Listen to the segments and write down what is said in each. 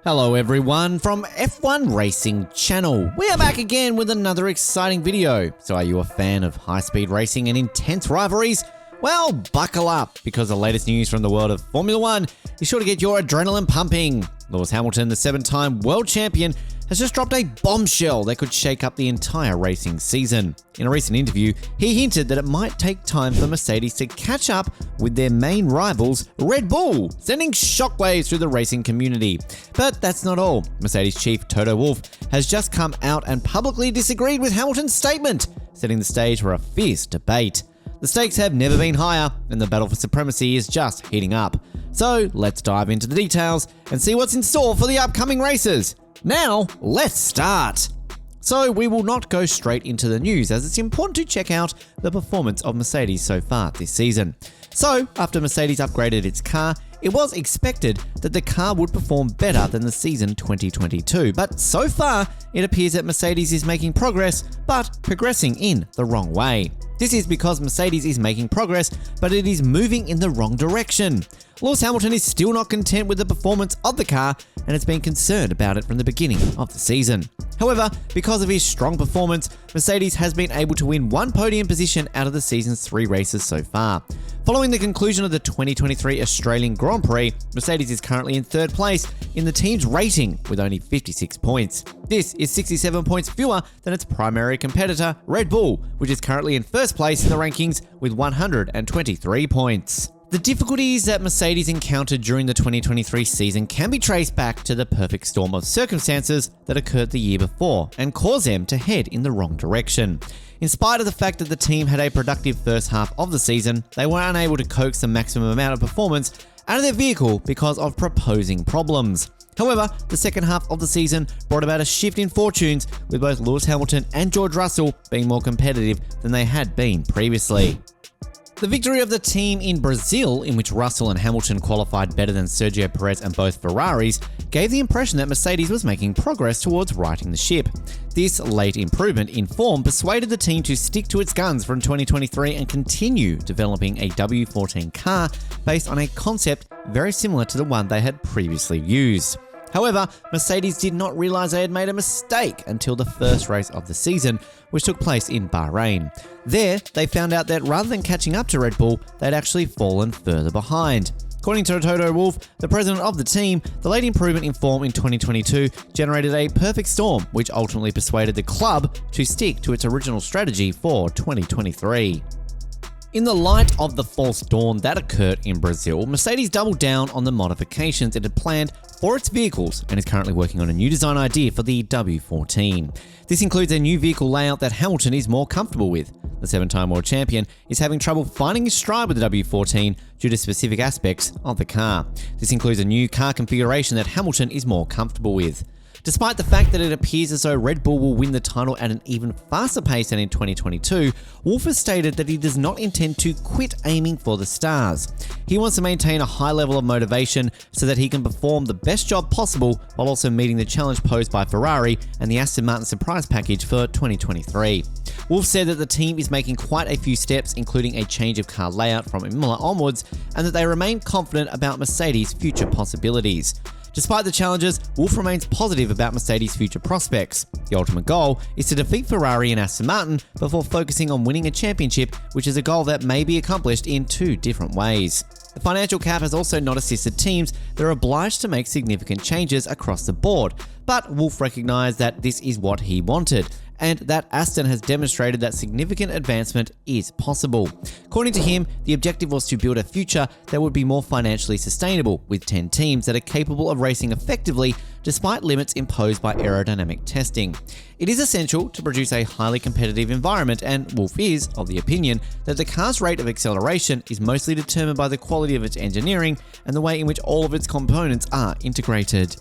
Hello everyone from F1 Racing Channel. We are back again with another exciting video. So are you a fan of high-speed racing and intense rivalries? Well, buckle up, because the latest news from the world of Formula 1 is sure to get your adrenaline pumping. Lewis Hamilton, the 7-time world champion, has just dropped a bombshell that could shake up the entire racing season. In a recent interview, he hinted that it might take time for Mercedes to catch up with their main rivals, Red Bull, sending shockwaves through the racing community. But that's not all. Mercedes Chief Toto Wolf has just come out and publicly disagreed with Hamilton's statement, setting the stage for a fierce debate. The stakes have never been higher, and the battle for supremacy is just heating up. So let's dive into the details and see what's in store for the upcoming races. Now, let's start. So we will not go straight into the news, as it's important to check out the performance of Mercedes so far this season. So, after Mercedes upgraded its car, it was expected that the car would perform better than the season 2022, but so far, it appears that Mercedes is making progress, but progressing in the wrong way. This is because Mercedes is making progress, but it is moving in the wrong direction. Lewis Hamilton is still not content with the performance of the car and has been concerned about it from the beginning of the season. However, because of his strong performance, Mercedes has been able to win one podium position out of the season's 3 races so far. Following the conclusion of the 2023 Australian Grand Prix, Mercedes is currently in 3rd place in the team's rating with only 56 points. This is 67 points fewer than its primary competitor, Red Bull, which is currently in 1st place in the rankings with 123 points. The difficulties that Mercedes encountered during the 2023 season can be traced back to the perfect storm of circumstances that occurred the year before and caused them to head in the wrong direction. In spite of the fact that the team had a productive first half of the season, they were unable to coax the maximum amount of performance out of their vehicle because of proposing problems. However, the second half of the season brought about a shift in fortunes, with both Lewis Hamilton and George Russell being more competitive than they had been previously. The victory of the team in Brazil, in which Russell and Hamilton qualified better than Sergio Perez and both Ferraris, gave the impression that Mercedes was making progress towards righting the ship. This late improvement in form persuaded the team to stick to its guns from 2023 and continue developing a W14 car based on a concept very similar to the one they had previously used. However, Mercedes did not realize they had made a mistake until the first race of the season, which took place in Bahrain. There, they found out that rather than catching up to Red Bull, they'd actually fallen further behind. According to Toto Wolf, the president of the team, the late improvement in form in 2022 generated a perfect storm, which ultimately persuaded the club to stick to its original strategy for 2023. In the light of the false dawn that occurred in Brazil, Mercedes doubled down on the modifications it had planned for its vehicles and is currently working on a new design idea for the W14. This includes a new vehicle layout that Hamilton is more comfortable with. The 7-time world champion is having trouble finding his stride with the W14 due to specific aspects of the car. This includes a new car configuration that Hamilton is more comfortable with. Despite the fact that it appears as though Red Bull will win the title at an even faster pace than in 2022, Wolf has stated that he does not intend to quit aiming for the stars. He wants to maintain a high level of motivation so that he can perform the best job possible while also meeting the challenge posed by Ferrari and the Aston Martin surprise package for 2023. Wolf said that the team is making quite a few steps, including a change of car layout from Imola onwards, and that they remain confident about Mercedes' future possibilities. Despite the challenges, Wolf remains positive about Mercedes' future prospects. The ultimate goal is to defeat Ferrari and Aston Martin before focusing on winning a championship, which is a goal that may be accomplished in 2 different ways. The financial cap has also not assisted teams that are obliged to make significant changes across the board, but Wolf recognised that this is what he wanted, and that Aston has demonstrated that significant advancement is possible. According to him, the objective was to build a future that would be more financially sustainable, with 10 teams that are capable of racing effectively despite limits imposed by aerodynamic testing. It is essential to produce a highly competitive environment, and Wolf is of the opinion that the car's rate of acceleration is mostly determined by the quality of its engineering and the way in which all of its components are integrated.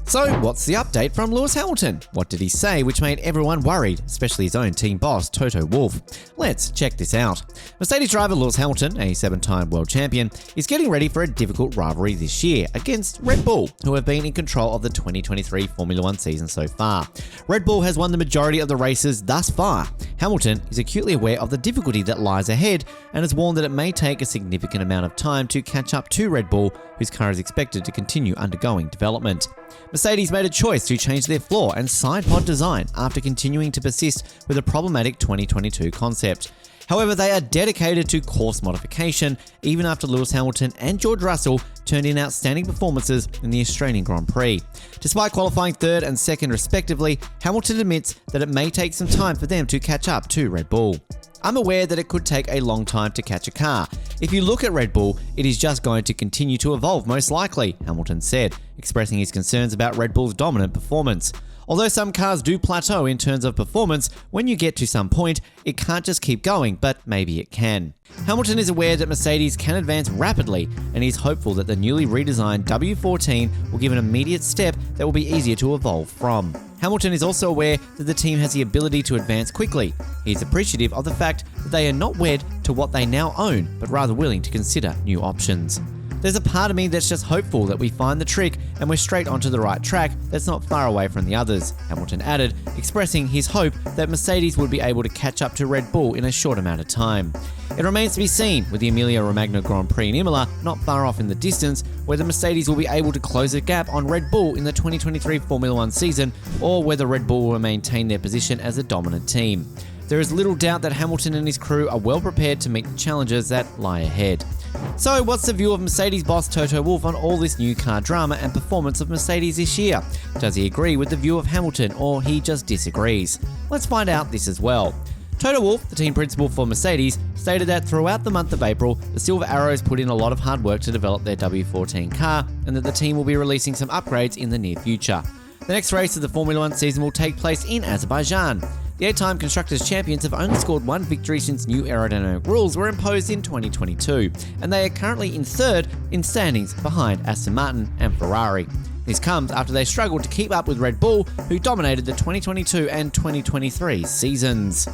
So, what's the update from Lewis Hamilton? What did he say which made everyone worried, especially his own team boss, Toto Wolf? Let's check this out. Mercedes driver Lewis Hamilton, a 7-time world champion, is getting ready for a difficult rivalry this year against Red Bull, who have been in control of the 2023 Formula 1 season so far. Red Bull has won the majority of the races thus far. Hamilton is acutely aware of the difficulty that lies ahead and has warned that it may take a significant amount of time to catch up to Red Bull whose car is expected to continue undergoing development. Mercedes made a choice to change their floor and side pod design after continuing to persist with a problematic 2022 concept. However, they are dedicated to course modification, even after Lewis Hamilton and George Russell turned in outstanding performances in the Australian Grand Prix. Despite qualifying third and second respectively, Hamilton admits that it may take some time for them to catch up to Red Bull. "I'm aware that it could take a long time to catch a car. If you look at Red Bull, it is just going to continue to evolve most likely," Hamilton said, expressing his concerns about Red Bull's dominant performance. Although some cars do plateau in terms of performance, when you get to some point, it can't just keep going, but maybe it can. Hamilton is aware that Mercedes can advance rapidly, and he's hopeful that the newly redesigned W14 will give an immediate step that will be easier to evolve from. Hamilton is also aware that the team has the ability to advance quickly. He is appreciative of the fact that they are not wed to what they now own, but rather willing to consider new options. "There's a part of me that's just hopeful that we find the trick and we're straight onto the right track that's not far away from the others," Hamilton added, expressing his hope that Mercedes would be able to catch up to Red Bull in a short amount of time. It remains to be seen, with the Emilia-Romagna Grand Prix in Imola not far off in the distance, whether Mercedes will be able to close the gap on Red Bull in the 2023 Formula One season, or whether Red Bull will maintain their position as a dominant team. There is little doubt that Hamilton and his crew are well prepared to meet the challenges that lie ahead. So, what's the view of Mercedes boss Toto Wolf on all this new car drama and performance of Mercedes this year? Does he agree with the view of Hamilton, or he just disagrees? Let's find out this as well. Toto Wolf, the team principal for Mercedes, stated that throughout the month of April, the Silver Arrows put in a lot of hard work to develop their W14 car, and that the team will be releasing some upgrades in the near future. The next race of the Formula One season will take place in Azerbaijan. The 8-time Constructors' Champions have only scored one victory since new aerodynamic rules were imposed in 2022, and they are currently in third in standings behind Aston Martin and Ferrari. This comes after they struggled to keep up with Red Bull, who dominated the 2022 and 2023 seasons.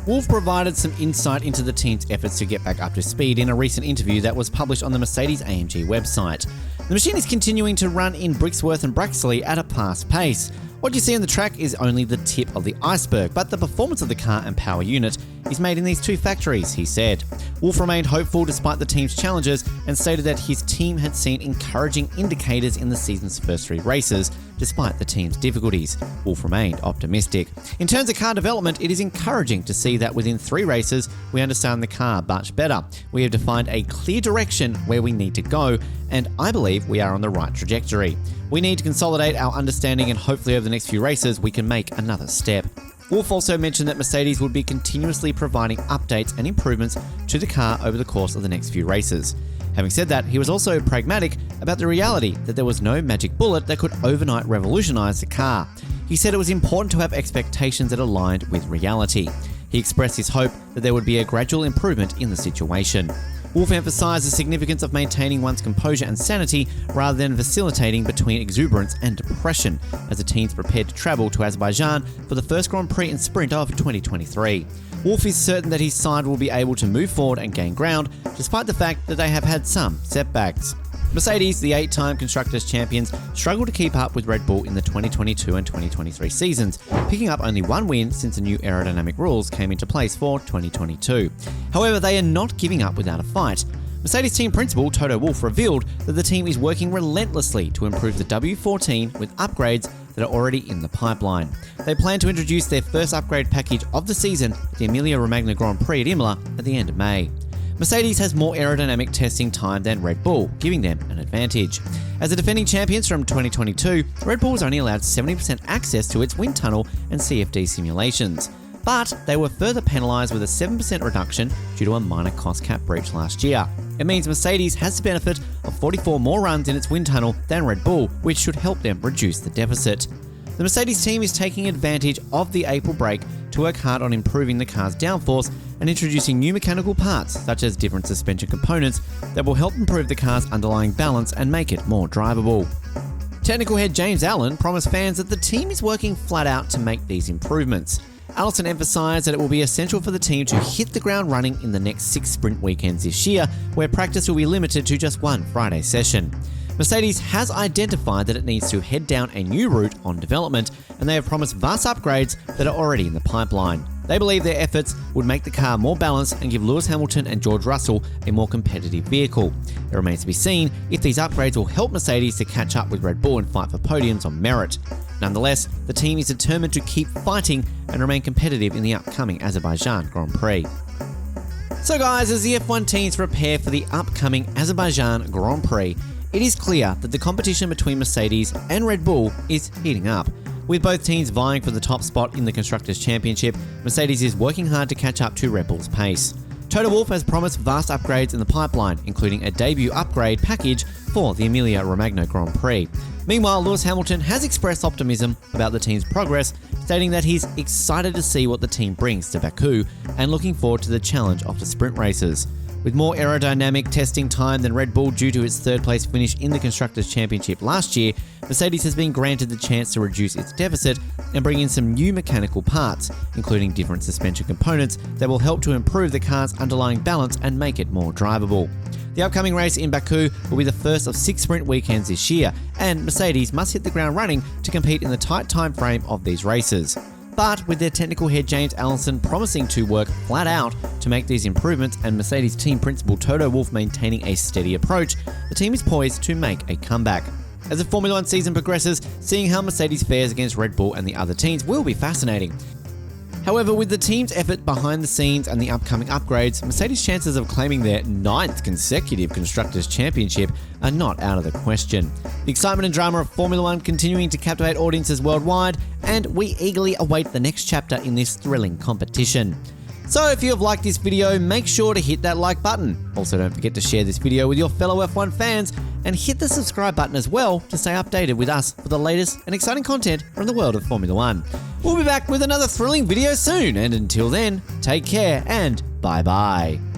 Wolf provided some insight into the team's efforts to get back up to speed in a recent interview that was published on the Mercedes-AMG website. The machine is continuing to run in Brixworth and Braxley at a fast pace. What you see on the track is only the tip of the iceberg, but the performance of the car and power unit is made in these two factories, he said. Wolf remained hopeful despite the team's challenges and stated that his team had seen encouraging indicators in the season's first 3 races, despite the team's difficulties. Wolf remained optimistic. "In terms of car development, it is encouraging to see that within 3 races, we understand the car much better. We have defined a clear direction where we need to go, and I believe we are on the right trajectory. We need to consolidate our understanding, and hopefully over the next few races, we can make another step." Wolf also mentioned that Mercedes would be continuously providing updates and improvements to the car over the course of the next few races. Having said that, he was also pragmatic about the reality that there was no magic bullet that could overnight revolutionize the car. He said it was important to have expectations that aligned with reality. He expressed his hope that there would be a gradual improvement in the situation. Wolf emphasized the significance of maintaining one's composure and sanity rather than vacillating between exuberance and depression as the teams prepared to travel to Azerbaijan for the first Grand Prix and Sprint of 2023. Wolf is certain that his side will be able to move forward and gain ground, despite the fact that they have had some setbacks. Mercedes, the 8-time Constructors' Champions, struggled to keep up with Red Bull in the 2022 and 2023 seasons, picking up only 1 win since the new aerodynamic rules came into place for 2022. However, they are not giving up without a fight. Mercedes team principal Toto Wolf revealed that the team is working relentlessly to improve the W14 with upgrades that are already in the pipeline. They plan to introduce their first upgrade package of the season at the Emilia-Romagna Grand Prix at Imola at the end of May. Mercedes has more aerodynamic testing time than Red Bull, giving them an advantage. As the defending champions from 2022, Red Bull was only allowed 70% access to its wind tunnel and CFD simulations. But they were further penalised with a 7% reduction due to a minor cost cap breach last year. It means Mercedes has the benefit of 44 more runs in its wind tunnel than Red Bull, which should help them reduce the deficit. The Mercedes team is taking advantage of the April break to work hard on improving the car's downforce and introducing new mechanical parts, such as different suspension components, that will help improve the car's underlying balance and make it more drivable. Technical head James Allen promised fans that the team is working flat out to make these improvements. Allison emphasised that it will be essential for the team to hit the ground running in the next 6 sprint weekends this year, where practice will be limited to just 1 Friday session. Mercedes has identified that it needs to head down a new route on development, and they have promised vast upgrades that are already in the pipeline. They believe their efforts would make the car more balanced and give Lewis Hamilton and George Russell a more competitive vehicle. It remains to be seen if these upgrades will help Mercedes to catch up with Red Bull and fight for podiums on merit. Nonetheless, the team is determined to keep fighting and remain competitive in the upcoming Azerbaijan Grand Prix. So guys, as the F1 teams prepare for the upcoming Azerbaijan Grand Prix, it is clear that the competition between Mercedes and Red Bull is heating up. With both teams vying for the top spot in the Constructors' Championship, Mercedes is working hard to catch up to Red Bull's pace. Toto Wolf has promised vast upgrades in the pipeline, including a debut upgrade package for the Emilia-Romagna Grand Prix. Meanwhile, Lewis Hamilton has expressed optimism about the team's progress, stating that he's excited to see what the team brings to Baku and looking forward to the challenge of the sprint races. With more aerodynamic testing time than Red Bull due to its third-place finish in the Constructors' Championship last year, Mercedes has been granted the chance to reduce its deficit and bring in some new mechanical parts, including different suspension components that will help to improve the car's underlying balance and make it more drivable. The upcoming race in Baku will be the first of 6 sprint weekends this year, and Mercedes must hit the ground running to compete in the tight time frame of these races. But with their technical head James Allison promising to work flat out to make these improvements and Mercedes team principal Toto Wolf maintaining a steady approach, the team is poised to make a comeback. As the Formula 1 season progresses, seeing how Mercedes fares against Red Bull and the other teams will be fascinating. However, with the team's effort behind the scenes and the upcoming upgrades, Mercedes' chances of claiming their 9th consecutive Constructors' Championship are not out of the question. The excitement and drama of Formula 1 continuing to captivate audiences worldwide, and we eagerly await the next chapter in this thrilling competition. So if you have liked this video, make sure to hit that like button. Also, don't forget to share this video with your fellow F1 fans and hit the subscribe button as well to stay updated with us for the latest and exciting content from the world of Formula 1. We'll be back with another thrilling video soon, and until then, take care and bye-bye.